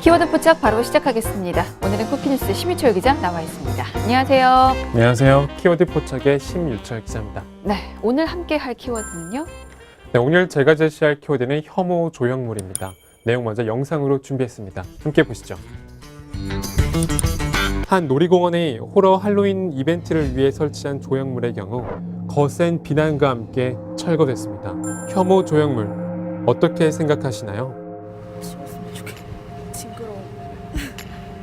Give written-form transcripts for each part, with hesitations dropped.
키워드 포착 바로 시작하겠습니다. 오늘은 쿠키뉴스 심유철 기자 나와 있습니다. 안녕하세요. 안녕하세요. 키워드 포착의 심유철 기자입니다. 네, 오늘 함께 할 키워드는요? 네, 오늘 제가 제시할 키워드는 혐오 조형물입니다. 내용 먼저 영상으로 준비했습니다. 함께 보시죠. 한 놀이공원의 호러 할로윈 이벤트를 위해 설치한 조형물의 경우 거센 비난과 함께 철거됐습니다. 혐오 조형물 어떻게 생각하시나요? 치웠으면 좋겠어. 징그러워.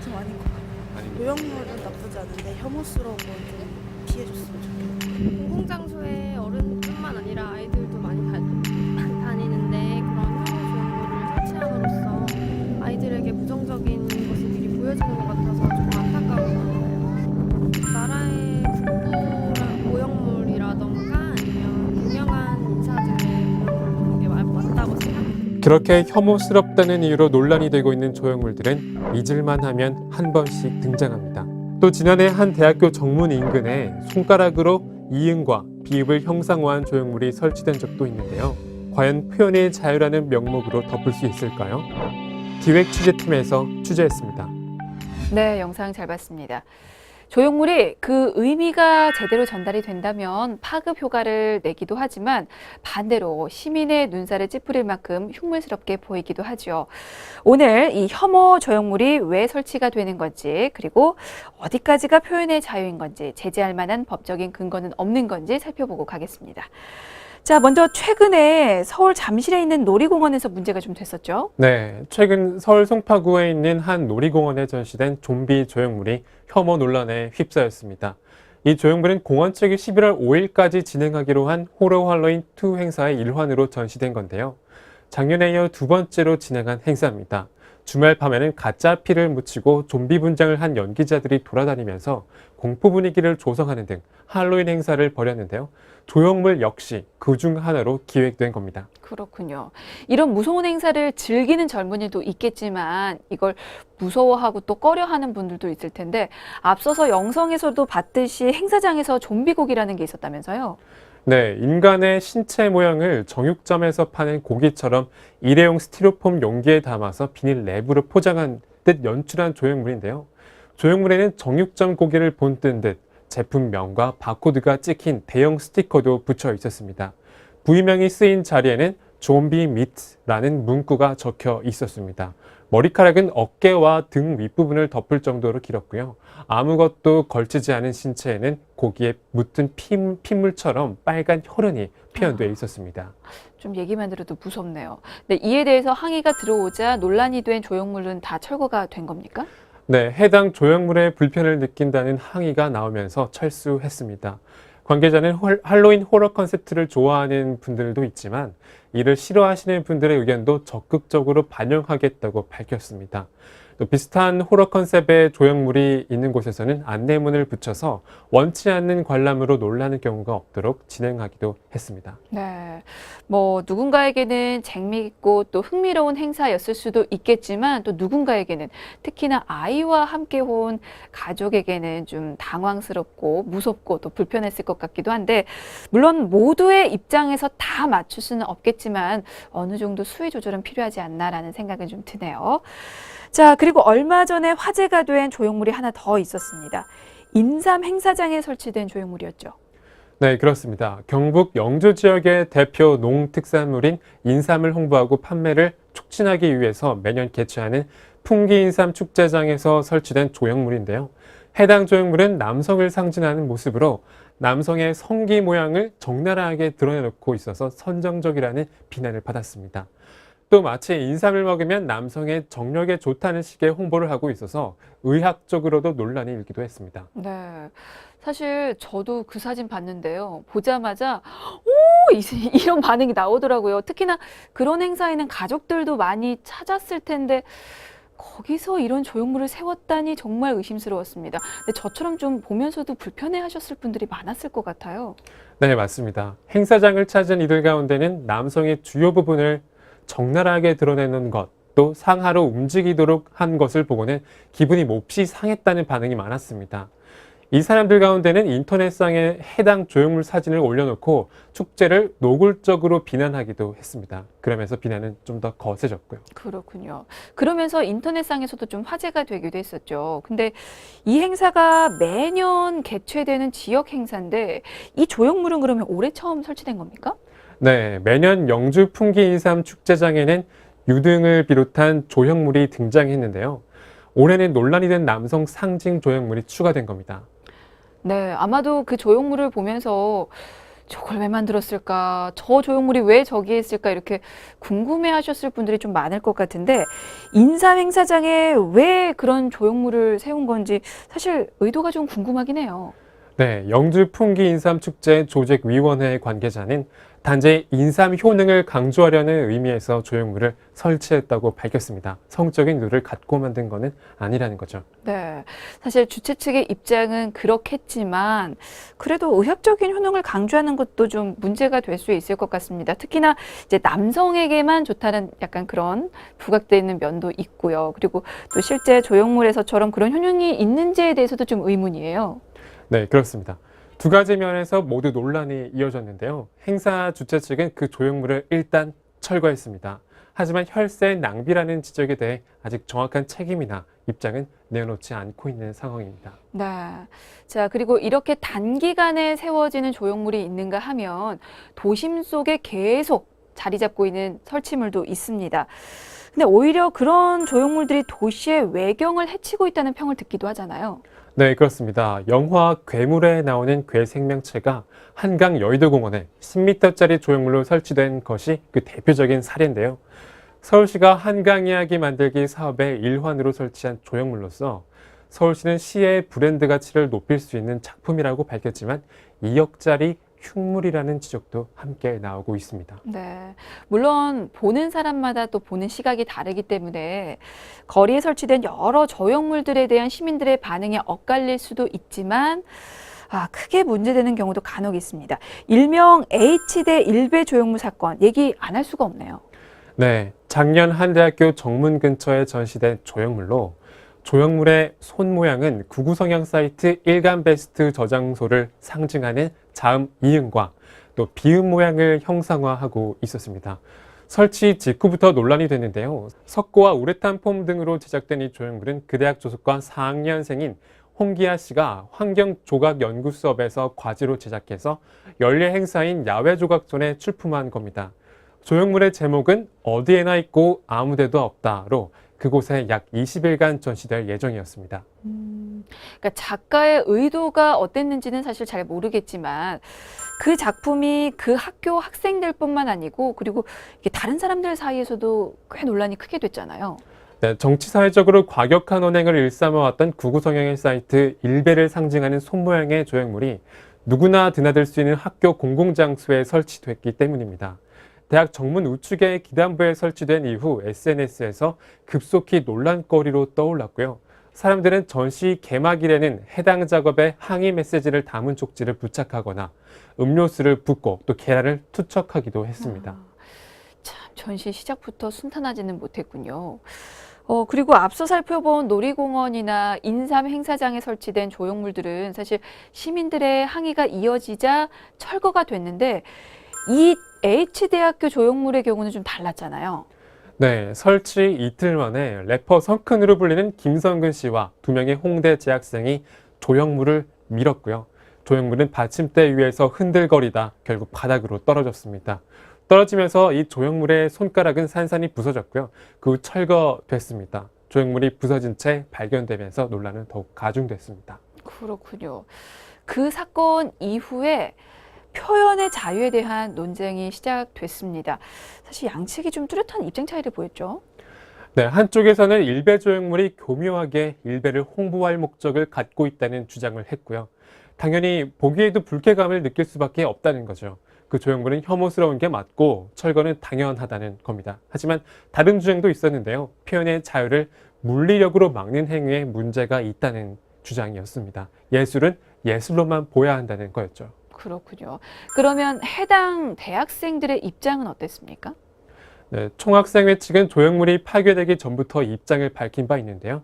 좀 아닌 것 같아. 요형물은 나쁘지 않은데 혐오스러운 건 좀 피해줬으면 좋겠어. 공공장소에 어른뿐만 아니라 아이들도 많이 다니는데 그런 혐오 조형물을 설치함으로써 아이들에게 부정적인 모습이 보여지는 것 같아서 좀 안타까운 것 같아요. 나라의 국부랑 오형물이라던가 아니면 유명한 인사들의 그런 게 맞다고 생각해요. 그렇게 혐오스럽다는 이유로 논란이 되고 있는 조형물들은 잊을만 하면 한 번씩 등장합니다. 또 지난해 한 대학교 정문 인근에 손가락으로 이응과 비읍을 형상화한 조형물이 설치된 적도 있는데요. 과연 표현의 자유라는 명목으로 덮을 수 있을까요? 기획 취재팀에서 취재했습니다. 네, 영상 잘 봤습니다. 조형물이 그 의미가 제대로 전달이 된다면 파급 효과를 내기도 하지만 반대로 시민의 눈살을 찌푸릴 만큼 흉물스럽게 보이기도 하죠. 오늘 이 혐오 조형물이 왜 설치가 되는 건지, 그리고 어디까지가 표현의 자유인 건지, 제재할 만한 법적인 근거는 없는 건지 살펴보고 가겠습니다. 자, 먼저 최근에 서울 잠실에 있는 놀이공원에서 문제가 좀 됐었죠. 네, 최근 서울 송파구에 있는 한 놀이공원에 전시된 좀비 조형물이 혐오 논란에 휩싸였습니다. 이 조형물은 공원 측이 11월 5일까지 진행하기로 한 호러 할로윈 2 행사의 일환으로 전시된 건데요. 작년에 이어 두 번째로 진행한 행사입니다. 주말 밤에는 가짜 피를 묻히고 좀비 분장을 한 연기자들이 돌아다니면서 공포 분위기를 조성하는 등 할로윈 행사를 벌였는데요. 조형물 역시 그중 하나로 기획된 겁니다. 그렇군요. 이런 무서운 행사를 즐기는 젊은이도 있겠지만 이걸 무서워하고 또 꺼려하는 분들도 있을 텐데 앞서서 영상에서도 봤듯이 행사장에서 좀비고기라는 게 있었다면서요? 네, 인간의 신체 모양을 정육점에서 파는 고기처럼 일회용 스티로폼 용기에 담아서 비닐 랩으로 포장한 듯 연출한 조형물인데요. 조형물에는 정육점 고기를 본뜬 듯 제품명과 바코드가 찍힌 대형 스티커도 붙여 있었습니다. 부위명이 쓰인 자리에는 좀비 미트라는 문구가 적혀 있었습니다. 머리카락은 어깨와 등 윗부분을 덮을 정도로 길었고요. 아무것도 걸치지 않은 신체에는 고기에 묻은 핏물처럼 빨간 혈흔이 표현되어 있었습니다. 좀 얘기만 들어도 무섭네요. 근데 이에 대해서 항의가 들어오자 논란이 된 조형물은 다 철거가 된 겁니까? 네, 해당 조형물에 불편을 느낀다는 항의가 나오면서 철수했습니다. 관계자는 할로윈 호러 컨셉트를 좋아하는 분들도 있지만 이를 싫어하시는 분들의 의견도 적극적으로 반영하겠다고 밝혔습니다. 또 비슷한 호러 컨셉의 조형물이 있는 곳에서는 안내문을 붙여서 원치 않는 관람으로 놀라는 경우가 없도록 진행하기도 했습니다. 네, 뭐 누군가에게는 재미있고 또 흥미로운 행사였을 수도 있겠지만 또 누군가에게는 특히나 아이와 함께 온 가족에게는 좀 당황스럽고 무섭고 또 불편했을 것 같기도 한데 물론 모두의 입장에서 다 맞출 수는 없겠지만 어느 정도 수위 조절은 필요하지 않나라는 생각은 좀 드네요. 자, 그리고 얼마 전에 화제가 된 조형물이 하나 더 있었습니다. 인삼 행사장에 설치된 조형물이었죠. 네, 그렇습니다. 경북 영주 지역의 대표 농특산물인 인삼을 홍보하고 판매를 촉진하기 위해서 매년 개최하는 풍기인삼 축제장에서 설치된 조형물인데요. 해당 조형물은 남성을 상징하는 모습으로 남성의 성기 모양을 적나라하게 드러내놓고 있어서 선정적이라는 비난을 받았습니다. 또 마치 인삼을 먹으면 남성의 정력에 좋다는 식의 홍보를 하고 있어서 의학적으로도 논란이 일기도 했습니다. 네, 사실 저도 그 사진 봤는데요. 보자마자 오! 이런 반응이 나오더라고요. 특히나 그런 행사에는 가족들도 많이 찾았을 텐데 거기서 이런 조형물을 세웠다니 정말 의심스러웠습니다. 근데 저처럼 좀 보면서도 불편해하셨을 분들이 많았을 것 같아요. 네, 맞습니다. 행사장을 찾은 이들 가운데는 남성의 주요 부분을 적나라하게 드러내는 것, 또 상하로 움직이도록 한 것을 보고는 기분이 몹시 상했다는 반응이 많았습니다. 이 사람들 가운데는 인터넷상에 해당 조형물 사진을 올려놓고 축제를 노골적으로 비난하기도 했습니다. 그러면서 비난은 좀 더 거세졌고요. 그렇군요. 그러면서 인터넷상에서도 좀 화제가 되기도 했었죠. 근데 이 행사가 매년 개최되는 지역 행사인데 이 조형물은 그러면 올해 처음 설치된 겁니까? 네, 매년 영주 풍기 인삼 축제장에는 유등을 비롯한 조형물이 등장했는데요. 올해는 논란이 된 남성 상징 조형물이 추가된 겁니다. 네, 아마도 그 조형물을 보면서 저걸 왜 만들었을까? 저 조형물이 왜 저기에 있을까? 이렇게 궁금해 하셨을 분들이 좀 많을 것 같은데, 인삼 행사장에 왜 그런 조형물을 세운 건지 사실 의도가 좀 궁금하긴 해요. 네, 영주 풍기 인삼 축제 조직위원회 관계자는 단지 인삼 효능을 강조하려는 의미에서 조형물을 설치했다고 밝혔습니다. 성적인 의도를 갖고 만든 것은 아니라는 거죠. 네, 사실 주최 측의 입장은 그렇겠지만 그래도 의학적인 효능을 강조하는 것도 좀 문제가 될 수 있을 것 같습니다. 특히나 이제 남성에게만 좋다는 약간 그런 부각되어 있는 면도 있고요. 그리고 또 실제 조형물에서처럼 그런 효능이 있는지에 대해서도 좀 의문이에요. 네, 그렇습니다. 두 가지 면에서 모두 논란이 이어졌는데요. 행사 주최 측은 그 조형물을 일단 철거했습니다. 하지만 혈세 낭비라는 지적에 대해 아직 정확한 책임이나 입장은 내놓지 않고 있는 상황입니다. 네. 자, 그리고 이렇게 단기간에 세워지는 조형물이 있는가 하면 도심 속에 계속 자리 잡고 있는 설치물도 있습니다. 근데 오히려 그런 조형물들이 도시의 외경을 해치고 있다는 평을 듣기도 하잖아요. 네, 그렇습니다. 영화 괴물에 나오는 괴 생명체가 한강 여의도공원에 10m짜리 조형물로 설치된 것이 그 대표적인 사례인데요. 서울시가 한강 이야기 만들기 사업의 일환으로 설치한 조형물로서 서울시는 시의 브랜드 가치를 높일 수 있는 작품이라고 밝혔지만 2억짜리 흉물이라는 지적도 함께 나오고 있습니다. 네. 물론 보는 사람마다 또 보는 시각이 다르기 때문에 거리에 설치된 여러 조형물들에 대한 시민들의 반응이 엇갈릴 수도 있지만 크게 문제되는 경우도 간혹 있습니다. 일명 H대 일베 조형물 사건 얘기 안 할 수가 없네요. 네, 작년 한 대학교 정문 근처에 전시된 조형물로 조형물의 손 모양은 구구 성형 사이트 일간베스트 저장소를 상징하는 자음 이응과 또 비음 모양을 형상화하고 있었습니다. 설치 직후부터 논란이 됐는데요. 석고와 우레탄 폼 등으로 제작된 이 조형물은 그 대학 조속과 4학년생인 홍기아 씨가 환경조각연구 수업에서 과제로 제작해서 연례 행사인 야외조각전에 출품한 겁니다. 조형물의 제목은 어디에나 있고 아무데도 없다로 그곳에 약 20일간 전시될 예정이었습니다. 그러니까 작가의 의도가 어땠는지는 사실 잘 모르겠지만 그 작품이 그 학교 학생들뿐만 아니고 그리고 이게 다른 사람들 사이에서도 꽤 논란이 크게 됐잖아요. 네, 정치사회적으로 과격한 언행을 일삼아왔던 구구 성형의 사이트 일베를 상징하는 손 모양의 조형물이 누구나 드나들 수 있는 학교 공공장소에 설치됐기 때문입니다. 대학 정문 우측의 기단부에 설치된 이후 SNS에서 급속히 논란거리로 떠올랐고요. 사람들은 전시 개막일에는 해당 작업에 항의 메시지를 담은 쪽지를 부착하거나 음료수를 붓고 또 계란을 투척하기도 했습니다. 참 전시 시작부터 순탄하지는 못했군요. 그리고 앞서 살펴본 놀이공원이나 인삼 행사장에 설치된 조형물들은 사실 시민들의 항의가 이어지자 철거가 됐는데 이 H대학교 조형물의 경우는 좀 달랐잖아요. 네, 설치 이틀 만에 래퍼 성큰으로 불리는 김성근 씨와 2명의 홍대 재학생이 조형물을 밀었고요. 조형물은 받침대 위에서 흔들거리다 결국 바닥으로 떨어졌습니다. 떨어지면서 이 조형물의 손가락은 산산이 부서졌고요. 그 후 철거됐습니다. 조형물이 부서진 채 발견되면서 논란은 더욱 가중됐습니다. 그렇군요. 그 사건 이후에 표현의 자유에 대한 논쟁이 시작됐습니다. 사실 양측이 좀 뚜렷한 입장 차이를 보였죠. 네, 한쪽에서는 일베 조형물이 교묘하게 일베를 홍보할 목적을 갖고 있다는 주장을 했고요. 당연히 보기에도 불쾌감을 느낄 수밖에 없다는 거죠. 그 조형물은 혐오스러운 게 맞고 철거는 당연하다는 겁니다. 하지만 다른 주장도 있었는데요. 표현의 자유를 물리력으로 막는 행위에 문제가 있다는 주장이었습니다. 예술은 예술로만 보여야 한다는 거였죠. 그렇군요. 그러면 해당 대학생들의 입장은 어땠습니까? 네, 총학생회 측은 조형물이 파괴되기 전부터 입장을 밝힌 바 있는데요.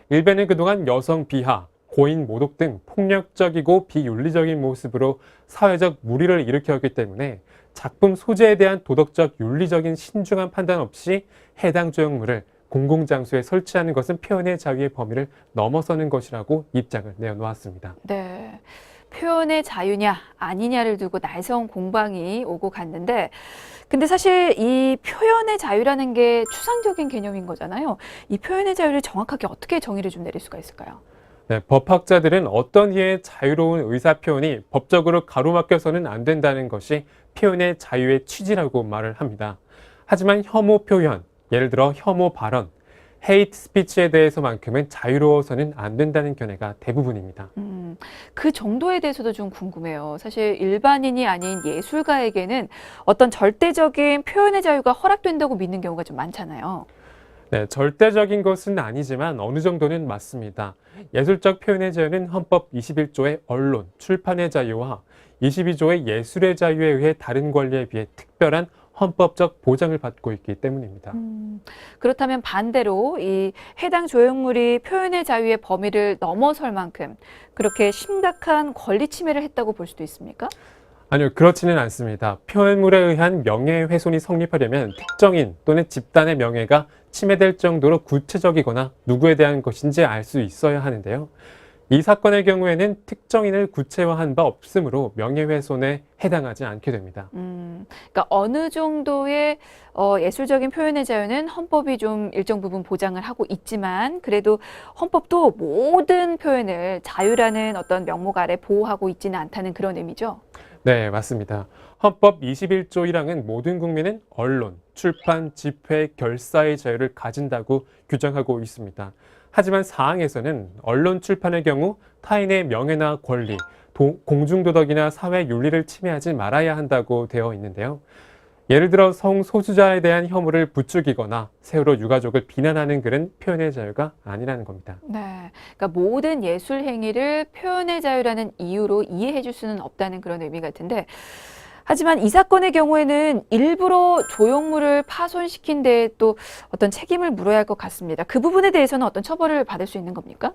일베는 그동안 여성 비하, 고인 모독 등 폭력적이고 비윤리적인 모습으로 사회적 물의를 일으켰기 때문에 작품 소재에 대한 도덕적 윤리적인 신중한 판단 없이 해당 조형물을 공공장소에 설치하는 것은 표현의 자유의 범위를 넘어서는 것이라고 입장을 내어놓았습니다. 네. 표현의 자유냐 아니냐를 두고 날선 공방이 오고 갔는데 근데 사실 이 표현의 자유라는 게 추상적인 개념인 거잖아요. 이 표현의 자유를 정확하게 어떻게 정의를 좀 내릴 수가 있을까요? 네, 법학자들은 어떤 이의 자유로운 의사표현이 법적으로 가로막혀서는 안 된다는 것이 표현의 자유의 취지라고 말을 합니다. 하지만 혐오 표현, 예를 들어 혐오 발언, 헤이트 스피치에 대해서만큼은 자유로워서는 안 된다는 견해가 대부분입니다. 그 정도에 대해서도 좀 궁금해요. 사실 일반인이 아닌 예술가에게는 어떤 절대적인 표현의 자유가 허락된다고 믿는 경우가 좀 많잖아요. 네, 절대적인 것은 아니지만 어느 정도는 맞습니다. 예술적 표현의 자유는 헌법 21조의 언론, 출판의 자유와 22조의 예술의 자유에 의해 다른 권리에 비해 특별한 헌법적 보장을 받고 있기 때문입니다. 그렇다면 반대로 이 해당 조형물이 표현의 자유의 범위를 넘어설 만큼 그렇게 심각한 권리 침해를 했다고 볼 수도 있습니까? 아니요, 그렇지는 않습니다. 표현물에 의한 명예훼손이 성립하려면 특정인 또는 집단의 명예가 침해될 정도로 구체적이거나 누구에 대한 것인지 알 수 있어야 하는데요. 이 사건의 경우에는 특정인을 구체화한 바 없으므로 명예훼손에 해당하지 않게 됩니다. 그러니까 어느 정도의 예술적인 표현의 자유는 헌법이 좀 일정 부분 보장을 하고 있지만 그래도 헌법도 모든 표현을 자유라는 어떤 명목 아래 보호하고 있지는 않다는 그런 의미죠. 네, 맞습니다. 헌법 21조 1항은 모든 국민은 언론, 출판, 집회, 결사의 자유를 가진다고 규정하고 있습니다. 하지만 사항에서는 언론 출판의 경우 타인의 명예나 권리, 공중도덕이나 사회윤리를 침해하지 말아야 한다고 되어 있는데요. 예를 들어 성소수자에 대한 혐오를 부추기거나 세월호 유가족을 비난하는 글은 표현의 자유가 아니라는 겁니다. 네, 그러니까 모든 예술 행위를 표현의 자유라는 이유로 이해해 줄 수는 없다는 그런 의미 같은데 하지만 이 사건의 경우에는 일부러 조형물을 파손시킨 데에 또 어떤 책임을 물어야 할 것 같습니다. 그 부분에 대해서는 어떤 처벌을 받을 수 있는 겁니까?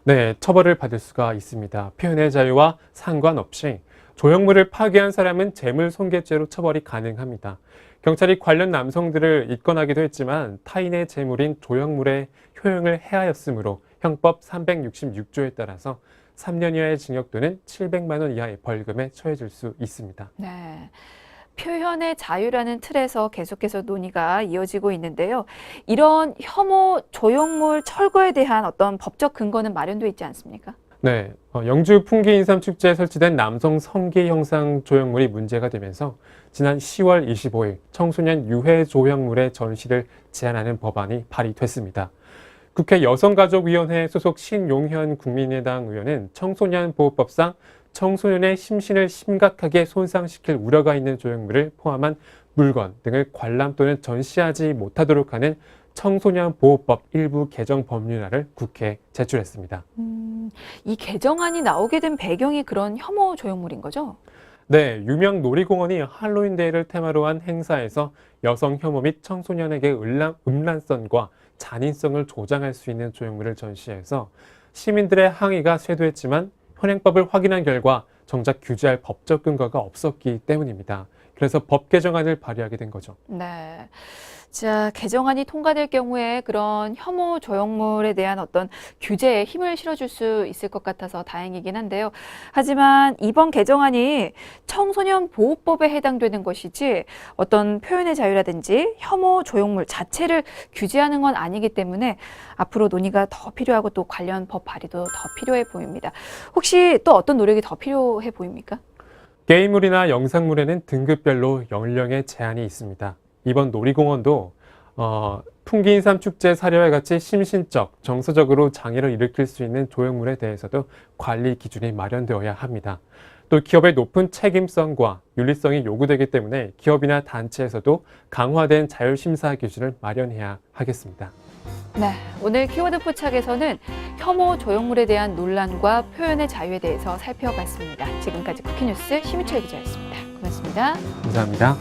네, 처벌을 받을 수가 있습니다. 표현의 자유와 상관없이 조형물을 파괴한 사람은 재물손괴죄로 처벌이 가능합니다. 경찰이 관련 남성들을 입건하기도 했지만 타인의 재물인 조형물의 효용을 해하였으므로 형법 366조에 따라서 3년 이하의 징역 또는 700만 원 이하의 벌금에 처해질 수 있습니다. 네. 표현의 자유라는 틀에서 계속해서 논의가 이어지고 있는데요. 이런 혐오 조형물 철거에 대한 어떤 법적 근거는 마련되어 있지 않습니까? 네, 영주 풍기인삼축제에 설치된 남성 성기 형상 조형물이 문제가 되면서 지난 10월 25일 청소년 유해 조형물의 전시를 제한하는 법안이 발의됐습니다. 국회 여성가족위원회 소속 신용현 국민의당 의원은 청소년 보호법상 청소년의 심신을 심각하게 손상시킬 우려가 있는 조형물을 포함한 물건 등을 관람 또는 전시하지 못하도록 하는 청소년 보호법 일부 개정 법률안을 국회에 제출했습니다. 이 개정안이 나오게 된 배경이 그런 혐오 조형물인 거죠? 네, 유명 놀이공원이 할로윈 데이를 테마로 한 행사에서 여성 혐오 및 청소년에게 음란성과 잔인성을 조장할 수 있는 조형물을 전시해서 시민들의 항의가 쇄도했지만 현행법을 확인한 결과 정작 규제할 법적 근거가 없었기 때문입니다. 그래서 법 개정안을 발의하게 된 거죠. 네. 자, 개정안이 통과될 경우에 그런 혐오 조형물에 대한 어떤 규제에 힘을 실어줄 수 있을 것 같아서 다행이긴 한데요. 하지만 이번 개정안이 청소년 보호법에 해당되는 것이지 어떤 표현의 자유라든지 혐오 조형물 자체를 규제하는 건 아니기 때문에 앞으로 논의가 더 필요하고 또 관련 법 발의도 더 필요해 보입니다. 혹시 또 어떤 노력이 더 필요해 보입니까? 게임물이나 영상물에는 등급별로 연령의 제한이 있습니다. 이번 놀이공원도 풍기인삼 축제 사례와 같이 심신적, 정서적으로 장애를 일으킬 수 있는 조형물에 대해서도 관리 기준이 마련되어야 합니다. 또 기업의 높은 책임성과 윤리성이 요구되기 때문에 기업이나 단체에서도 강화된 자율심사 기준을 마련해야 하겠습니다. 네, 오늘 키워드 포착에서는 혐오 조형물에 대한 논란과 표현의 자유에 대해서 살펴봤습니다. 지금까지 쿠키뉴스 심희철 기자였습니다. 고맙습니다. 감사합니다.